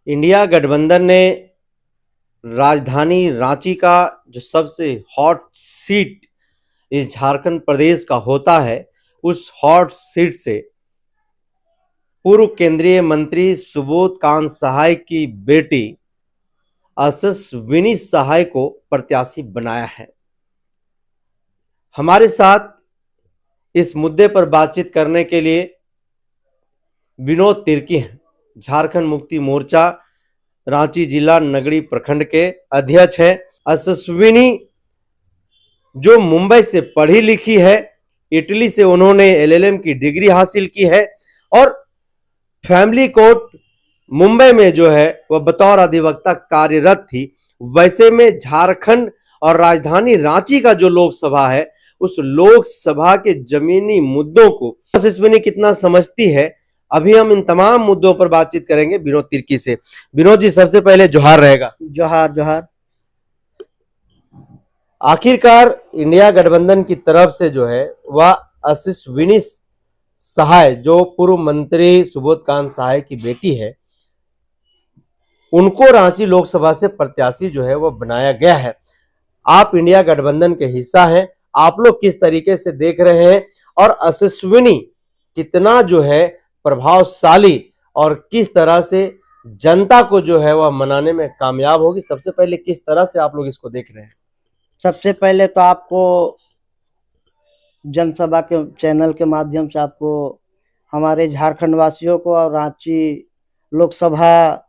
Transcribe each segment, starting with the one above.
India गठबंधन ने राजधानी रांची का जो सबसे हॉट सीट इस झारखंड प्रदेश का होता है, उस हॉट सीट से पूर्व केंद्रीय मंत्री सुबोध कांत सहाय की बेटी यशस्विनी सहाय को प्रत्याशी बनाया है। हमारे साथ इस मुद्दे पर बातचीत करने के लिए विनोद तिर्की हैं, झारखंड मुक्ति मोर्चा रांची जिला नगरी प्रखंड के अध्यक्ष हैं। यशस्विनी जो मुंबई से पढ़ी लिखी है, इटली से उन्होंने एलएलएम की डिग्री हासिल की है और फैमिली कोर्ट मुंबई में जो है वह बतौर अधिवक्ता कार्यरत थी। वैसे में झारखंड और राजधानी रांची का जो लोकसभा है, उस लोकसभा के जमीनी मुद्दों को यशस्विनी कितना समझती है, अभी हम इन तमाम मुद्दों पर बातचीत करेंगे विनोद तिर्की से। विनोद जी, सबसे पहले जोहार रहेगा। जोहार जोहार। आखिरकार इंडिया गठबंधन की तरफ से जो है वह यशस्विनी सहाय, जो पूर्व मंत्री सुबोध कांत सहाय की बेटी है, उनको रांची लोकसभा से प्रत्याशी जो है वह बनाया गया है। आप इंडिया गठबंधन के हिस्सा हैं, आप लोग किस तरीके से देख रहे हैं और यशस्विनी कितना जो है प्रभावशाली और किस तरह से जनता को जो है वह मनाने में कामयाब होगी, सबसे पहले किस तरह से आप लोग इसको देख रहे हैं? सबसे पहले तो आपको जनसभा के चैनल के माध्यम से आपको हमारे झारखंड वासियों को और रांची लोकसभा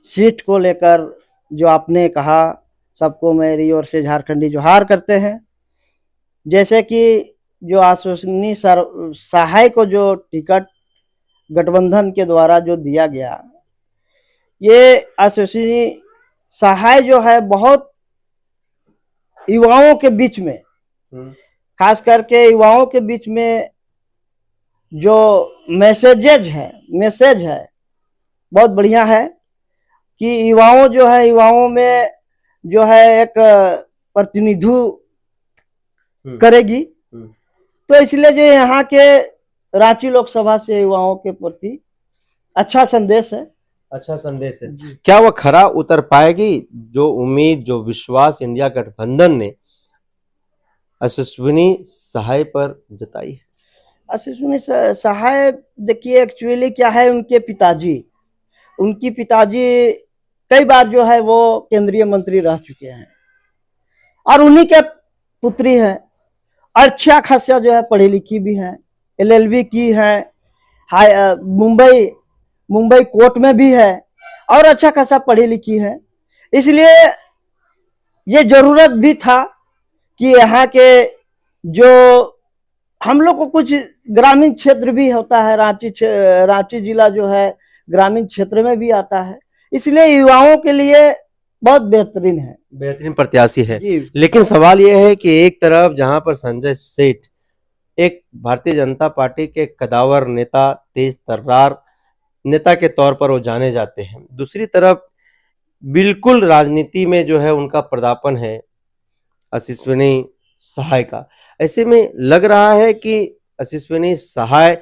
सीट को लेकर जो आपने कहा, सबको मेरी ओर से झारखंडी जोहार करते हैं। जैसे कि जो यशस्विनी सहाय को जो टिकट गठबंधन के द्वारा जो दिया गया, ये यशस्विनी सहाय जो है बहुत युवाओं के बीच में, खास करके युवाओं के बीच में जो मैसेज है बहुत बढ़िया है कि युवाओं में जो है एक प्रतिनिधित्व करेगी। तो इसलिए जो यहाँ के रांची लोकसभा से युवाओं के प्रति अच्छा संदेश है। क्या वह खरा उतर पाएगी? जो उम्मीद, जो विश्वास इंडिया गठबंधन ने यशस्विनी सहाय पर जताई है? यशस्विनी सहाय, देखिए एक्चुअली क्या है, उनकी पिताजी कई बार जो है वो केंद्रीय मंत्री रह चुके हैं और उन्हीं के पुत्री है। अच्छा खासा जो है पढ़ी लिखी भी है, एलएलबी की है, मुंबई कोर्ट में भी है और अच्छा खासा पढ़ी लिखी है। इसलिए ये जरूरत भी था कि यहाँ के जो हम लोग को कुछ ग्रामीण क्षेत्र भी होता है, रांची जिला जो है ग्रामीण क्षेत्र में भी आता है, इसलिए युवाओं के लिए बहुत बेहतरीन प्रत्याशी है। लेकिन सवाल यह है कि एक तरफ जहां पर संजय सेठ एक भारतीय जनता पार्टी के कदावर नेता, तेज तर्रार नेता के तौर पर वो जाने जाते हैं, दूसरी तरफ बिल्कुल राजनीति में जो है उनका पदार्पण है यशस्विनी सहाय का। ऐसे में लग रहा है कि यशस्विनी सहाय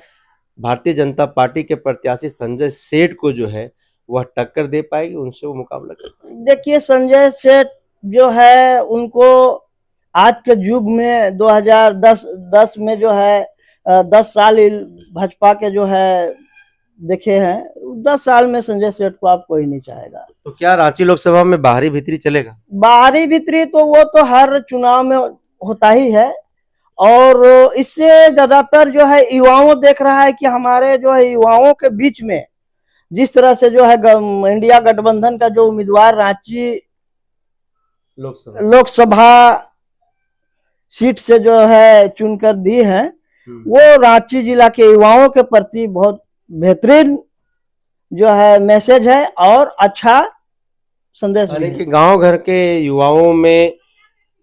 भारतीय जनता पार्टी के प्रत्याशी संजय सेठ को जो है वह टक्कर दे पाएगी, उनसे वो मुकाबला कर पाएगी। देखिए, संजय सेठ जो है उनको आज के युग में 2010 में जो है 10 साल भाजपा के जो है देखे हैं, 10 साल में संजय सेठ को आप कोई नहीं चाहेगा। तो क्या रांची लोकसभा में बाहरी भीतरी चलेगा? बाहरी भीतरी तो वो तो हर चुनाव में होता ही है और इससे ज्यादातर जो है युवाओं देख रहा है कि हमारे जो है युवाओं के बीच में जिस तरह से जो है इंडिया गठबंधन का जो उम्मीदवार रांची लोकसभा सीट से जो है चुनकर दी है, वो रांची जिला के युवाओं के प्रति बहुत बेहतरीन जो है मैसेज है और अच्छा संदेश भी है। गांव घर के युवाओं में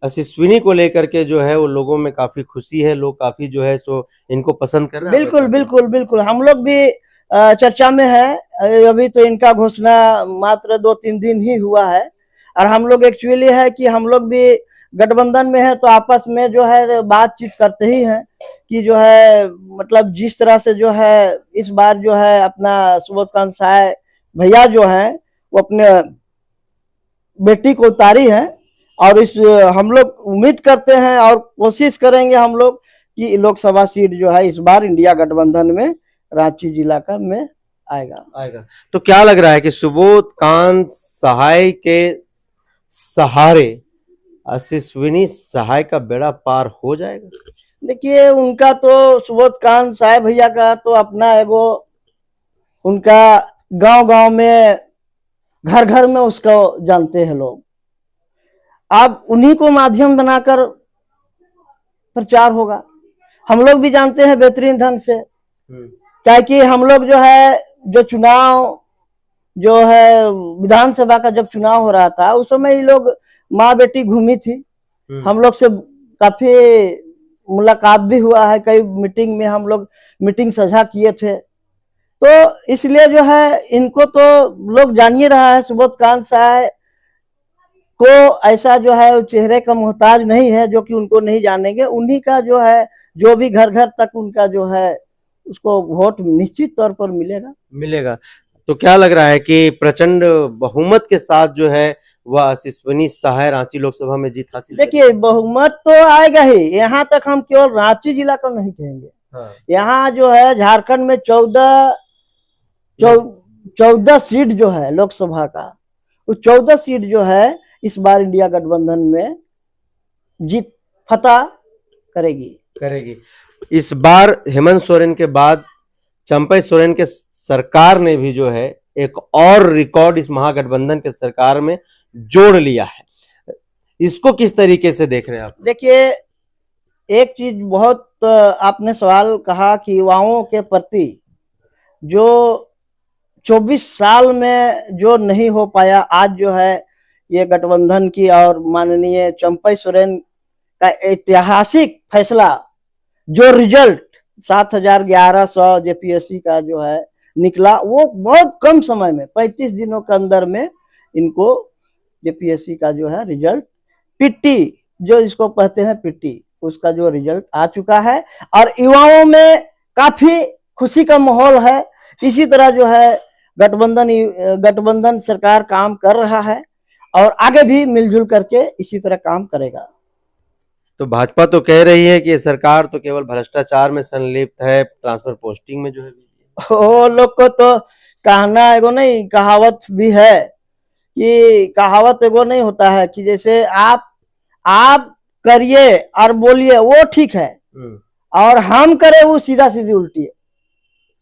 यशस्विनी को लेकर के जो है वो लोगों में काफी खुशी है, लोग काफी जो है सो इनको पसंद कर रहे हैं। बिल्कुल हम लोग भी चर्चा में है। अभी तो इनका घोषणा मात्र 2-3 दिन ही हुआ है और हम लोग एक्चुअली है कि हम लोग भी गठबंधन में है तो आपस में जो है बातचीत करते ही हैं कि जो है मतलब जिस तरह से जो है इस बार जो है अपना सुबोध कांत सहाय भैया जो हैं वो अपने बेटी को उतारी है, और इस हम लोग उम्मीद करते हैं और कोशिश करेंगे हम लोग कि लोकसभा सीट जो है इस बार इंडिया गठबंधन में रांची जिला का में आएगा। तो क्या लग रहा है कि सुबोध कांत सहाय के सहारे असिस्विनी सहाय का बेड़ा पार हो जाएगा? देखिए, उनका तो सुबोध कांत साहब भैया का तो अपना एगो उनका गांव-गांव में घर-घर में उसको जानते हैं लोग। अब उन्हीं को माध्यम बनाकर प्रचार होगा। हम लोग भी जानते हैं बेहतरीन ढंग से, क्या कि हम लोग जो है जो चुनाव जो है विधानसभा का जब चुनाव हो रहा था उस समय ये लोग माँ बेटी घूमी थी। हम लोग से काफी मुलाकात भी हुआ है, कई मीटिंग में हम लोग मीटिंग साझा किए थे। तो इसलिए जो है इनको तो लोग जान ही रहा है। सुबोध कांत साहब को ऐसा जो है चेहरे का मोहताज नहीं है जो कि उनको नहीं जानेंगे। उन्हीं का जो है जो भी घर घर तक उनका जो है उसको वोट निश्चित तौर पर मिलेगा। तो क्या लग रहा है कि प्रचंड बहुमत के साथ जो है वह असिस्विनी सहाय रांची लोकसभा में जीत हासिल देखिए, बहुमत तो आएगा ही। यहाँ तक हम केवल रांची जिला को नहीं कहेंगे, यहाँ जो है झारखंड में 14 सीट जो है लोकसभा का, वो 14 सीट जो है इस बार इंडिया गठबंधन में जीत फतह करेगी। इस बार हेमंत सोरेन के बाद चंपई सोरेन के सरकार ने भी जो है एक और रिकॉर्ड इस महागठबंधन के सरकार में जोड़ लिया है। इसको किस तरीके से देख रहे हैं आप? देखिए, एक चीज बहुत आपने सवाल कहा कि युवाओं के प्रति जो 24 साल में जो नहीं हो पाया, आज जो है ये गठबंधन की और माननीय चंपई सोरेन का ऐतिहासिक फैसला, जो रिजल्ट 7,1100 जेपीएससी का जो है निकला, वो बहुत कम समय में 35 दिनों के अंदर में इनको जेपीएससी का जो है रिजल्ट पिट्टी, जो इसको कहते हैं पिट्टी, उसका जो रिजल्ट आ चुका है और युवाओं में काफी खुशी का माहौल है। इसी तरह जो है गठबंधन सरकार काम कर रहा है और आगे भी मिलजुल करके इसी तरह काम करेगा। तो भाजपा तो कह रही है कि सरकार तो केवल भ्रष्टाचार में संलिप्त है, ट्रांसफर पोस्टिंग में जो है वो लोग को तो कहना एगो नहीं, कहावत भी है कि कहावत एगो नहीं होता है कि जैसे आप करिए और बोलिए वो ठीक है और हम करे वो सीधा सीधी उल्टी है।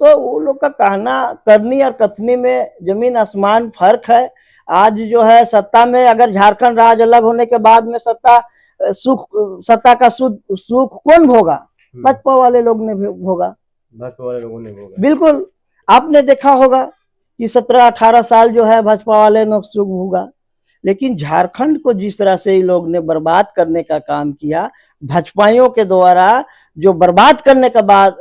तो वो लोग का कहना करनी और कथनी में जमीन आसमान फर्क है। आज जो है सत्ता में, अगर झारखंड राज्य अलग होने के बाद में सत्ता का सुख कौन भोगा? भाजपा वाले लोग ने भोगा। बिल्कुल, आपने देखा होगा कि 17-18 साल जो है भाजपा वाले ने सुख भोगा, लेकिन झारखंड को जिस तरह से ये लोग ने बर्बाद करने का काम किया, भाजपाइयों के द्वारा जो बर्बाद करने का बाद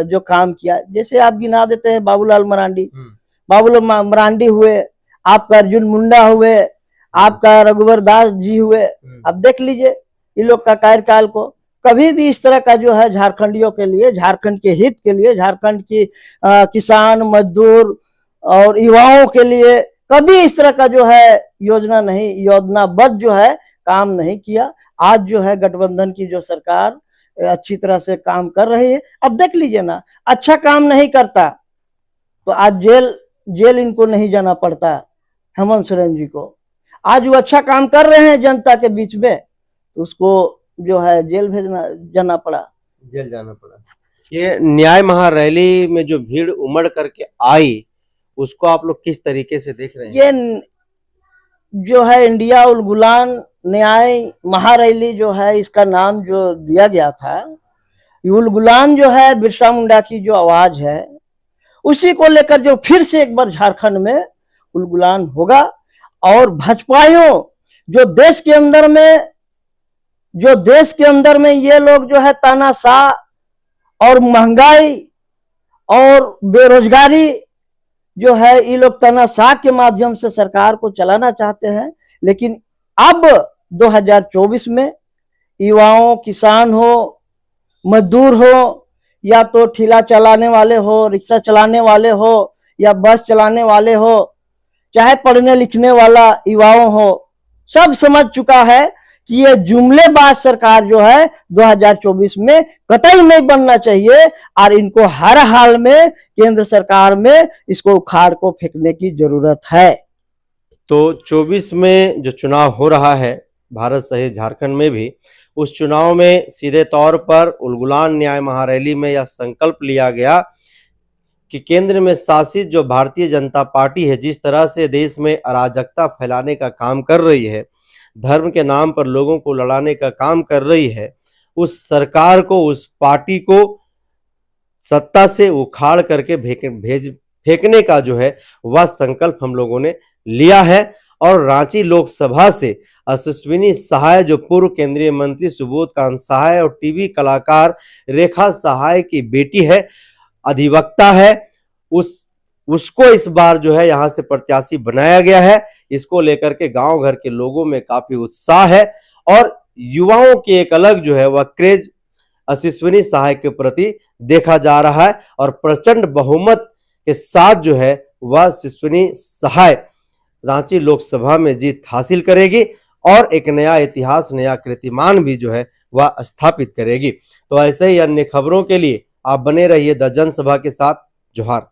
जो काम किया, जैसे आप गिना देते हैं बाबूलाल मरांडी हुए, आपका अर्जुन मुंडा हुए, आपका रघुवर दास जी हुए। अब देख लीजिए ये लोग का कार्यकाल को, कभी भी इस तरह का जो है झारखंडियों के लिए, झारखंड के हित के लिए, झारखंड की किसान मजदूर और युवाओं के लिए कभी इस तरह का जो है योजनाबद्ध जो है काम नहीं किया। आज जो है गठबंधन की जो सरकार अच्छी तरह से काम कर रही है। अब देख लीजिए ना, अच्छा काम नहीं करता तो आज जेल इनको नहीं जाना पड़ता हेमंत सोरेन जी को। आज वो अच्छा काम कर रहे हैं जनता के बीच में, उसको जो है जेल जाना पड़ा। ये न्याय महारैली में जो भीड़ उमड़ करके आई, उसको आप लोग किस तरीके से देख रहे हैं? ये जो है इंडिया उल गुलान न्याय महारैली जो है, इसका नाम जो दिया गया था, उल गुलान जो है बिरसा मुंडा की जो आवाज है, उसी को लेकर जो फिर से एक बार झारखंड में उल गुलान होगा। और भाजपाइयों जो देश के अंदर में ये लोग जो है तानाशाह और महंगाई और बेरोजगारी जो है, ये लोग तानाशाह के माध्यम से सरकार को चलाना चाहते हैं। लेकिन अब 2024 में युवाओं, किसान हो, मजदूर हो, या तो ठेला चलाने वाले हो, रिक्शा चलाने वाले हो, या बस चलाने वाले हो, चाहे पढ़ने लिखने वाला युवाओं हो, सब समझ चुका है कि ये जुमलेबाज सरकार जो है 2024 में कतई नहीं बनना चाहिए और इनको हर हाल में केंद्र सरकार में इसको उखाड़ को फेंकने की जरूरत है। तो 24 में जो चुनाव हो रहा है भारत सहित झारखंड में भी, उस चुनाव में सीधे तौर पर उलगुलान न्याय महारैली में यह संकल्प लिया गया कि केंद्र में शासित जो भारतीय जनता पार्टी है, जिस तरह से देश में अराजकता फैलाने का काम कर रही है, धर्म के नाम पर लोगों को लड़ाने का काम कर रही है, उस सरकार को, उस पार्टी को सत्ता से उखाड़ करके फेंकने का जो है वह संकल्प हम लोगों ने लिया है। और रांची लोकसभा से अश्विनी सहाय, जो पूर्व केंद्रीय मंत्री सुबोध कांत सहाय और टीवी कलाकार रेखा सहाय की बेटी है, अधिवक्ता है, उसको इस बार जो है यहां से प्रत्याशी बनाया गया है। इसको लेकर के गांव घर के लोगों में काफी उत्साह है और युवाओं की एक अलग जो है वह क्रेज अश्विनी सहाय के प्रति देखा जा रहा है और प्रचंड बहुमत के साथ जो है वह अश्विनी सहाय रांची लोकसभा में जीत हासिल करेगी और एक नया इतिहास, नया कीर्तिमान भी जो है वह स्थापित करेगी। तो ऐसे ही अन्य खबरों के लिए आप बने रहिए द जनसभा के साथ। जोहार।